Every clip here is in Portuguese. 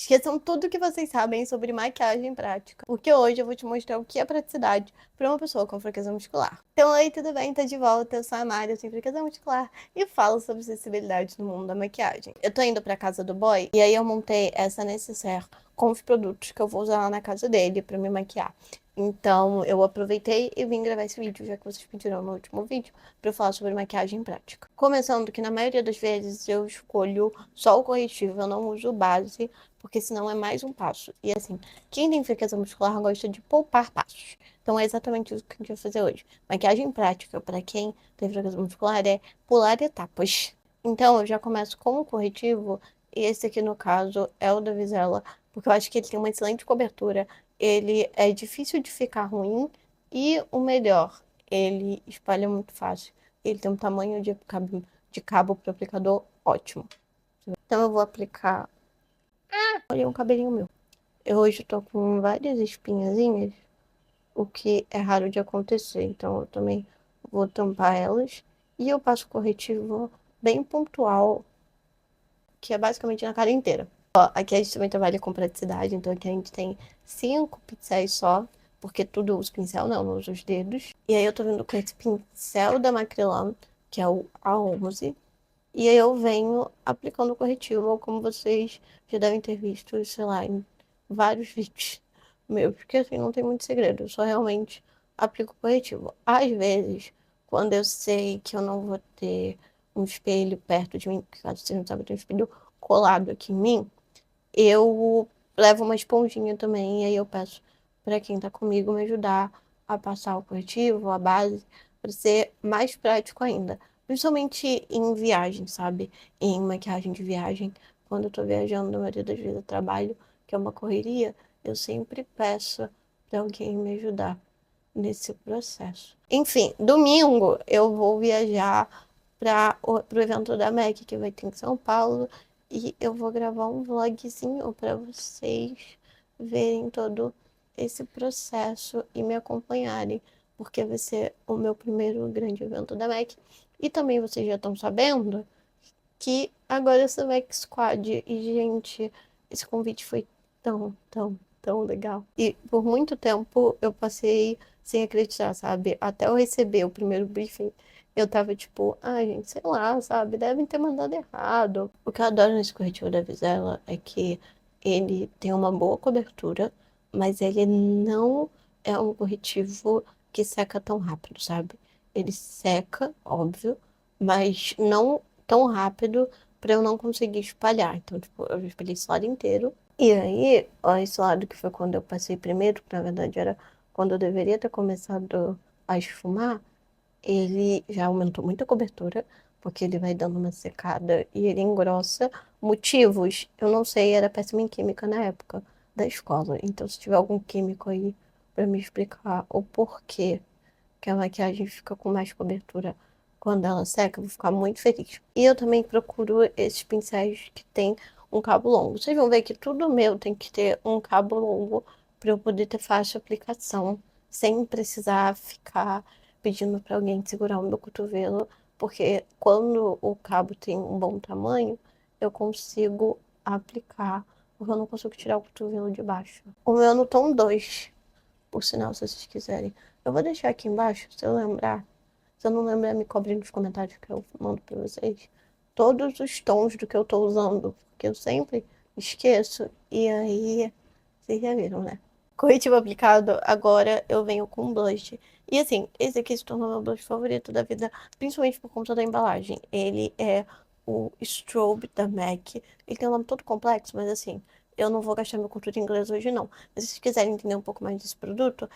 Esqueçam tudo que vocês sabem sobre maquiagem prática, porque hoje eu vou te mostrar o que é praticidade para uma pessoa com fraqueza muscular. Então, oi, tudo bem? Tô de volta. Eu sou a Mari, eu tenho fraqueza muscular e falo sobre acessibilidade no mundo da maquiagem. Eu tô indo pra casa do boy e aí eu montei essa necessaire com os produtos que eu vou usar lá na casa dele pra me maquiar. Então, eu aproveitei e vim gravar esse vídeo, já que vocês pediram no último vídeo, pra eu falar sobre maquiagem prática. Começando que na maioria das vezes eu escolho só o corretivo, eu não uso base, porque senão é mais um passo. E assim, quem tem fraqueza muscular gosta de poupar passos. Então é exatamente isso que a gente vai fazer hoje. Maquiagem prática para quem tem fraqueza muscular é pular etapas. Então eu já começo com o corretivo, e esse aqui no caso é o da Visela, porque eu acho que ele tem uma excelente cobertura, ele é difícil de ficar ruim e o melhor, ele espalha muito fácil. Ele tem um tamanho de cabo para aplicador ótimo. Então eu vou aplicar. Olha um cabelinho meu. Eu hoje tô com várias espinhazinhas, o que é raro de acontecer. Então eu também vou tampar elas. E eu passo corretivo bem pontual, que é basicamente na cara inteira. Ó, aqui a gente também trabalha com praticidade, então aqui a gente tem 5 pincéis só, porque tudo eu uso pincel, não, eu uso os dedos. E aí eu tô vindo com esse pincel da Macrylan, que é o A11. E aí eu venho aplicando o corretivo, como vocês já devem ter visto, sei lá, em vários vídeos meus, porque assim, não tem muito segredo, eu só realmente aplico o corretivo. Às vezes, quando eu sei que eu não vou ter um espelho perto de mim, porque caso você não sabe, tem um espelho colado aqui em mim, eu levo uma esponjinha também, e aí eu peço para quem tá comigo me ajudar a passar o corretivo, a base, para ser mais prático ainda. Principalmente em viagem, sabe? Em maquiagem de viagem. Quando eu tô viajando, na maioria das vezes eu trabalho, que é uma correria, eu sempre peço para alguém me ajudar nesse processo. Enfim, domingo eu vou viajar para o evento da MEC, que vai ter em São Paulo, e eu vou gravar um vlogzinho para vocês verem todo esse processo e me acompanharem, porque vai ser o meu primeiro grande evento da MEC. E também vocês já estão sabendo que agora eu sou MEC Squad. E, gente, esse convite foi tão legal. E por muito tempo eu passei sem acreditar, sabe? Até eu receber o primeiro briefing, eu tava tipo, ai, gente, sei lá, sabe? Devem ter mandado errado. O que eu adoro nesse corretivo da Visela é que ele tem uma boa cobertura, mas ele não é um corretivo que seca tão rápido, sabe? Ele seca, óbvio, mas não tão rápido para eu não conseguir espalhar. Então, tipo, eu espalhei esse lado inteiro. E aí, ó, esse lado que foi quando eu passei primeiro, que na verdade era quando eu deveria ter começado a esfumar, ele já aumentou muito a cobertura, porque ele vai dando uma secada e ele engrossa. Motivos, eu não sei, era péssima em química na época da escola. Então, se tiver algum químico aí para me explicar o porquê que a maquiagem fica com mais cobertura quando ela seca, eu vou ficar muito feliz. E eu também procuro esses pincéis que tem um cabo longo. Vocês vão ver que tudo meu tem que ter um cabo longo para eu poder ter fácil aplicação, sem precisar ficar pedindo para alguém segurar o meu cotovelo, porque quando o cabo tem um bom tamanho, eu consigo aplicar, porque eu não consigo tirar o cotovelo de baixo. O meu é no tom 2, por sinal, se vocês quiserem. Eu vou deixar aqui embaixo, se eu lembrar. Se eu não lembrar, me cobrem nos comentários que eu mando pra vocês. Todos os tons do que eu tô usando, porque eu sempre esqueço. E aí, vocês já viram, né? Corretivo aplicado, agora eu venho com blush. E assim, esse aqui se tornou meu blush favorito da vida, principalmente por conta da embalagem. Ele é o Strobe da MAC. Ele tem um nome todo complexo, mas assim, eu não vou gastar meu cultura em inglês hoje, não. Mas se vocês quiserem entender um pouco mais desse produto,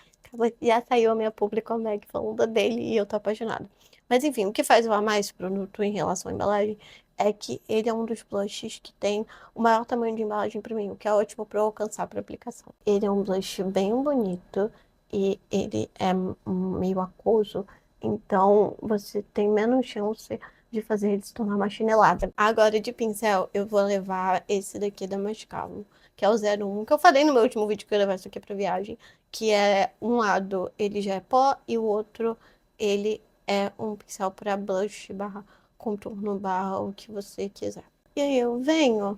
já saiu a minha publi com a Meg falando dele e eu tô apaixonada. Mas enfim, o que faz eu amar esse produto em relação à embalagem é que ele é um dos blushes que tem o maior tamanho de embalagem para mim, o que é ótimo para eu alcançar para aplicação. Ele é um blush bem bonito e ele é meio aquoso, então você tem menos chance de fazer ele se tornar uma chinelada. Agora de pincel, eu vou levar esse daqui da Mascavo, que é o 01, que eu falei no meu último vídeo que eu ia levar isso aqui para viagem, que é um lado ele já é pó e o outro ele é um pincel para blush barra contorno barra o que você quiser. E aí eu venho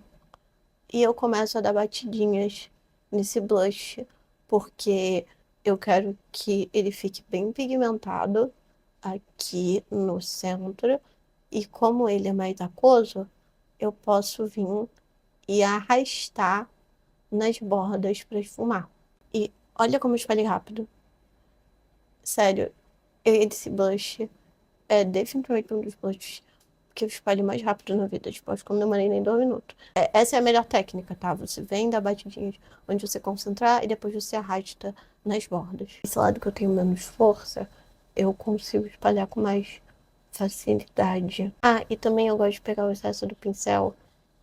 e eu começo a dar batidinhas nesse blush, porque eu quero que ele fique bem pigmentado aqui no centro, e como ele é mais aquoso, eu posso vir e arrastar nas bordas para esfumar. E olha como eu espalhei rápido. Sério, esse blush é definitivamente um dos blushes que eu espalho mais rápido na vida. Tipo, acho que eu não demorei nem 2 minutos. Essa é a melhor técnica, tá? Você vem, dá batidinhas onde você concentrar e depois você arrasta nas bordas. Esse lado que eu tenho menos força, eu consigo espalhar com mais facilidade. Ah, e também eu gosto de pegar o excesso do pincel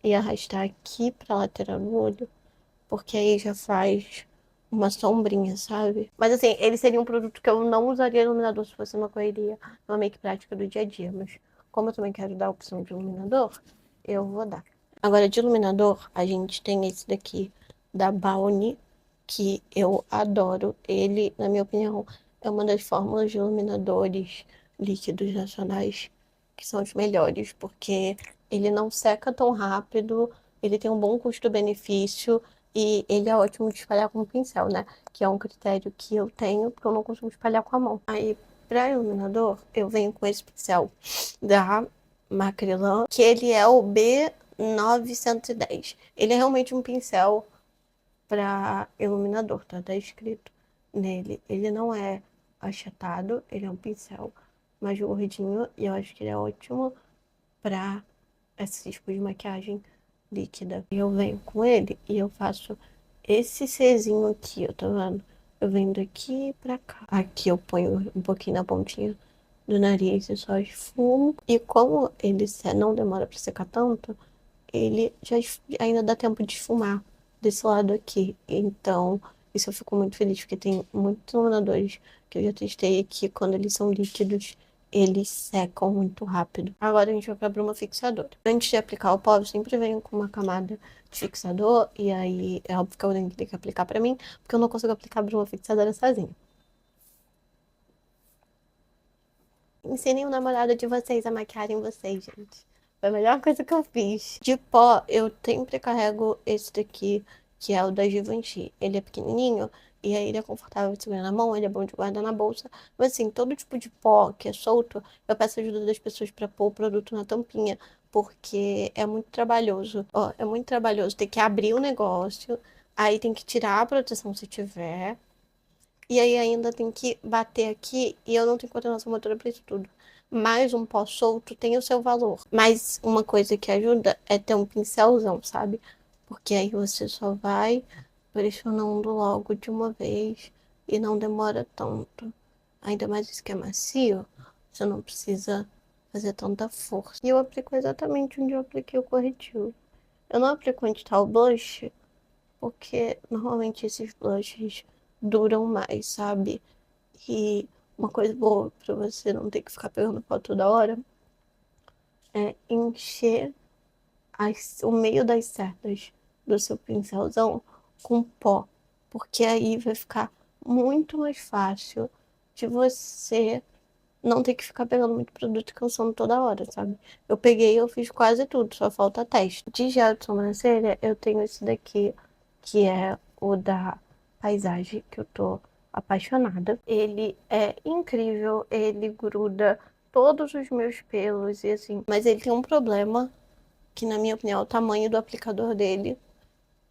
e arrastar aqui pra lateral do olho, porque aí já faz uma sombrinha, sabe? Mas assim, ele seria um produto que eu não usaria iluminador se fosse uma correria, uma make prática do dia a dia. Mas como eu também quero dar a opção de iluminador, eu vou dar. Agora, de iluminador, a gente tem esse daqui da Bounty, que eu adoro. Ele, na minha opinião, é uma das fórmulas de iluminadores líquidos nacionais que são os melhores, porque ele não seca tão rápido, ele tem um bom custo-benefício e ele é ótimo de espalhar com pincel, né? Que é um critério que eu tenho, porque eu não consigo espalhar com a mão. Aí, para iluminador, eu venho com esse pincel da Macrylan, que ele é o B910. Ele é realmente um pincel para iluminador, tá escrito nele. Ele não é achatado, ele é um pincel mais gordinho e eu acho que ele é ótimo para esse tipo de maquiagem líquida. Eu venho com ele e eu faço esse Czinho aqui, ó, tá vendo? Eu venho daqui pra cá. Aqui eu ponho um pouquinho na pontinha do nariz e só esfumo. E como ele não demora pra secar tanto, ele já ainda dá tempo de esfumar desse lado aqui. Então, isso eu fico muito feliz, porque tem muitos iluminadores que eu já testei aqui, quando eles são líquidos, eles secam muito rápido. Agora a gente vai pra bruma fixadora. Antes de aplicar o pó, eu sempre venho com uma camada de fixador, e aí é óbvio que alguém tem que aplicar pra mim, porque eu não consigo aplicar bruma fixadora sozinha. Ensinem o namorado de vocês a maquiarem vocês, gente. Foi a melhor coisa que eu fiz. De pó, eu sempre carrego esse daqui, que é o da Givenchy. Ele é pequenininho e aí ele é confortável de segurar na mão, ele é bom de guardar na bolsa. Mas assim, todo tipo de pó que é solto, eu peço ajuda das pessoas pra pôr o produto na tampinha, porque é muito trabalhoso. Ó, é muito trabalhoso ter que abrir o negócio, aí tem que tirar a proteção se tiver. E aí ainda tem que bater aqui e eu não tenho coordenação motora pra isso tudo. Mas um pó solto tem o seu valor. Mas uma coisa que ajuda é ter um pincelzão, sabe? Porque aí você só vai pressionando logo de uma vez e não demora tanto. Ainda mais isso que é macio, você não precisa fazer tanta força. E eu aplico exatamente onde eu apliquei o corretivo. Eu não aplico onde tá o blush, porque normalmente esses blushes duram mais, sabe? E uma coisa boa pra você não ter que ficar pegando pó toda hora é encher o meio das cerdas do seu pincelzão com pó, porque aí vai ficar muito mais fácil de você não ter que ficar pegando muito produto e cansando toda hora, sabe? Eu peguei, eu fiz quase tudo, só falta teste. De gel de sobrancelha, eu tenho esse daqui, que é o da Paisagem, que eu tô apaixonada. Ele é incrível, ele gruda todos os meus pelos e assim, mas ele tem um problema, que na minha opinião é o tamanho do aplicador dele,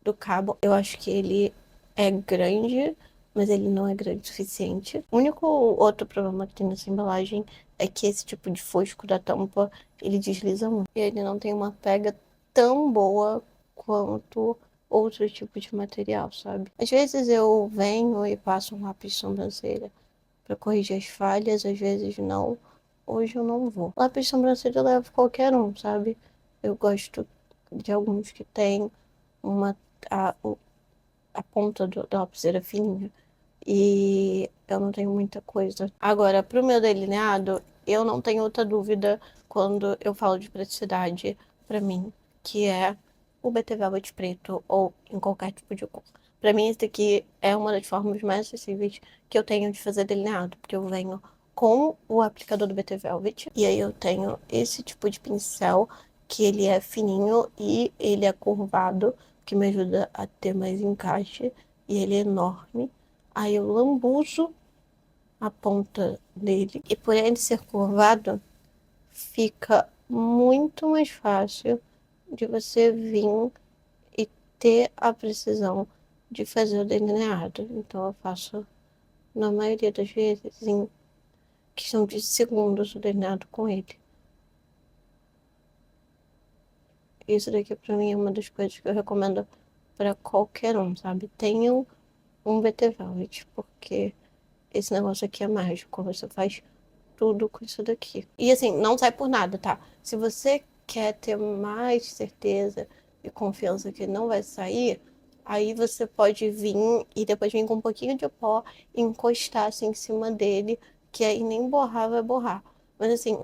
do cabo. Eu acho que ele é grande, mas ele não é grande o suficiente. O único outro problema que tem nessa embalagem é que esse tipo de fosco da tampa, ele desliza muito. E ele não tem uma pega tão boa quanto outro tipo de material, sabe? Às vezes eu venho e passo um lápis de sobrancelha para corrigir as falhas, às vezes não. Hoje eu não vou. Lápis de sobrancelha eu levo qualquer um, sabe? Eu gosto de alguns que tem uma a ponta da lapiseira fininha. E eu não tenho muita coisa. Agora, pro meu delineado, eu não tenho outra dúvida quando eu falo de praticidade pra mim, que é o BT Velvet preto ou em qualquer tipo de cor. Pra mim, esse daqui é uma das formas mais acessíveis que eu tenho de fazer delineado, porque eu venho com o aplicador do BT Velvet e aí eu tenho esse tipo de pincel que ele é fininho e ele é curvado, que me ajuda a ter mais encaixe, e ele é enorme. Aí eu lambuzo a ponta dele, e por ele ser curvado, fica muito mais fácil de você vir e ter a precisão de fazer o delineado. Então eu faço, na maioria das vezes, em questão de segundos, o delineado com ele. Isso daqui pra mim é uma das coisas que eu recomendo pra qualquer um, sabe? Tenham um BT Velvet, porque esse negócio aqui é mágico. Você faz tudo com isso daqui. E assim, não sai por nada, tá? Se você quer ter mais certeza e confiança que não vai sair, aí você pode vir e depois vir com um pouquinho de pó e encostar assim em cima dele, que aí nem borrar vai borrar. Mas assim,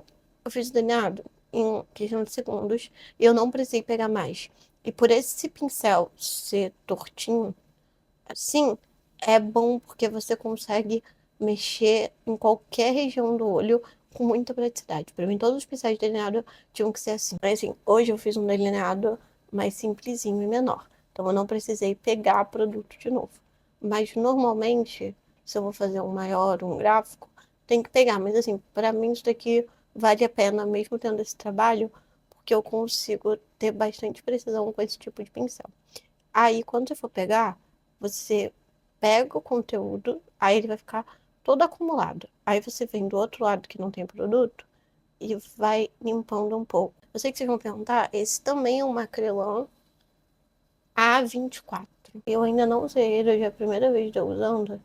eu fiz o delineado em questão de segundos e eu não precisei pegar mais. E por esse pincel ser tortinho, assim, é bom porque você consegue mexer em qualquer região do olho com muita praticidade. Para mim, todos os pincéis de delineado tinham que ser assim. Mas assim, hoje eu fiz um delineado mais simplesinho e menor. Então eu não precisei pegar produto de novo. Mas normalmente, se eu vou fazer um maior, um gráfico, tem que pegar. Mas assim, para mim isso daqui vale a pena mesmo tendo esse trabalho, porque eu consigo ter bastante precisão com esse tipo de pincel. Aí, quando você for pegar, você pega o conteúdo, aí ele vai ficar todo acumulado. Aí você vem do outro lado que não tem produto e vai limpando um pouco. Eu sei que vocês vão perguntar, esse também é um Macrylan A24. Eu ainda não usei ele, hoje é a primeira vez que eu usando.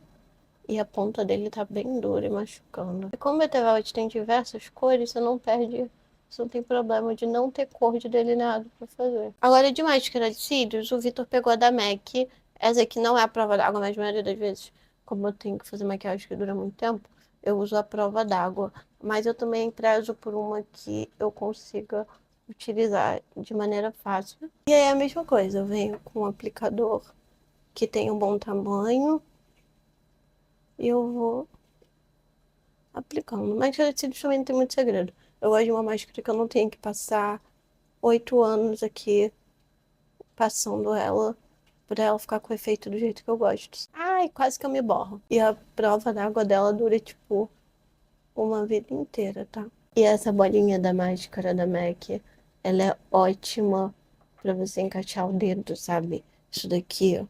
E a ponta dele tá bem dura e machucando. E como o Etevault tem diversas cores, você não perde, você não tem problema de não ter cor de delineado pra fazer. Agora, de máscara de cílios, o Vitor pegou a da MAC. Essa aqui não é a prova d'água, mas a maioria das vezes, como eu tenho que fazer maquiagem que dura muito tempo, eu uso a prova d'água. Mas eu também prezo por uma que eu consiga utilizar de maneira fácil. E aí é a mesma coisa, eu venho com um aplicador que tem um bom tamanho e eu vou aplicando. Máscara de cílios também não tem muito segredo. Eu gosto de uma máscara que eu não tenho que passar 8 anos aqui passando ela, pra ela ficar com o efeito do jeito que eu gosto. Ai, quase que eu me borro. E a prova d'água dela dura, tipo, uma vida inteira, tá? E essa bolinha da máscara da MAC, ela é ótima pra você encaixar o dedo, sabe? Isso daqui, ó.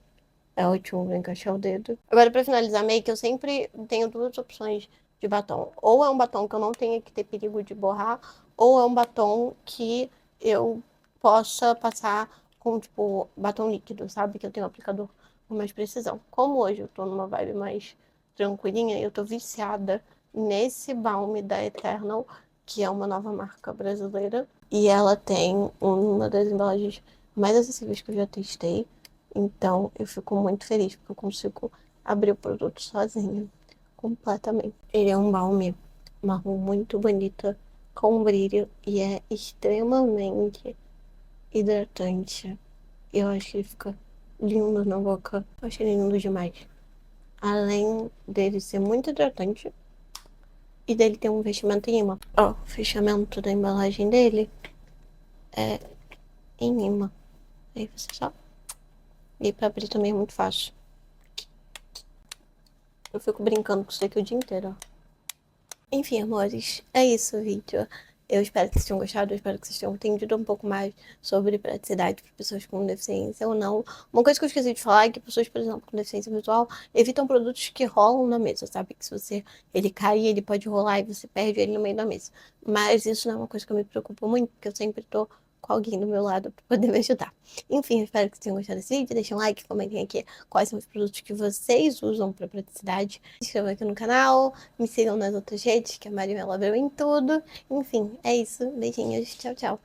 É ótimo pra encaixar o dedo. Agora, pra finalizar a make, eu sempre tenho duas opções de batom. Ou é um batom que eu não tenha que ter perigo de borrar, ou é um batom que eu possa passar com, tipo, batom líquido, sabe? Que eu tenho um aplicador com mais precisão. Como hoje eu tô numa vibe mais tranquilinha, eu tô viciada nesse balme da Eternal, que é uma nova marca brasileira. E ela tem uma das embalagens mais acessíveis que eu já testei. Então, eu fico muito feliz porque eu consigo abrir o produto sozinha, completamente. Ele é um balme marrom muito bonito, com brilho e é extremamente hidratante. Eu acho que ele fica lindo na boca. Eu acho ele lindo demais. Além dele ser muito hidratante e dele ter um vestimento em imã. Ó, o fechamento da embalagem dele é em imã. Aí você só... E pra abrir também é muito fácil. Eu fico brincando com isso aqui o dia inteiro, ó. Enfim, amores, é isso o vídeo. Eu espero que vocês tenham gostado, eu espero que vocês tenham entendido um pouco mais sobre praticidade para pessoas com deficiência ou não. Uma coisa que eu esqueci de falar é que pessoas, por exemplo, com deficiência visual evitam produtos que rolam na mesa, sabe? Que se você ele cair, ele pode rolar e você perde ele no meio da mesa. Mas isso não é uma coisa que eu me preocupo muito, porque eu sempre tô com alguém do meu lado para poder me ajudar. Enfim, eu espero que vocês tenham gostado desse vídeo. Deixem um like, comentem aqui quais são os produtos que vocês usam para praticidade. Se inscrevam aqui no canal, me sigam nas outras redes, que a Mariela Abreu em tudo. Enfim, é isso. Beijinhos. Tchau, tchau.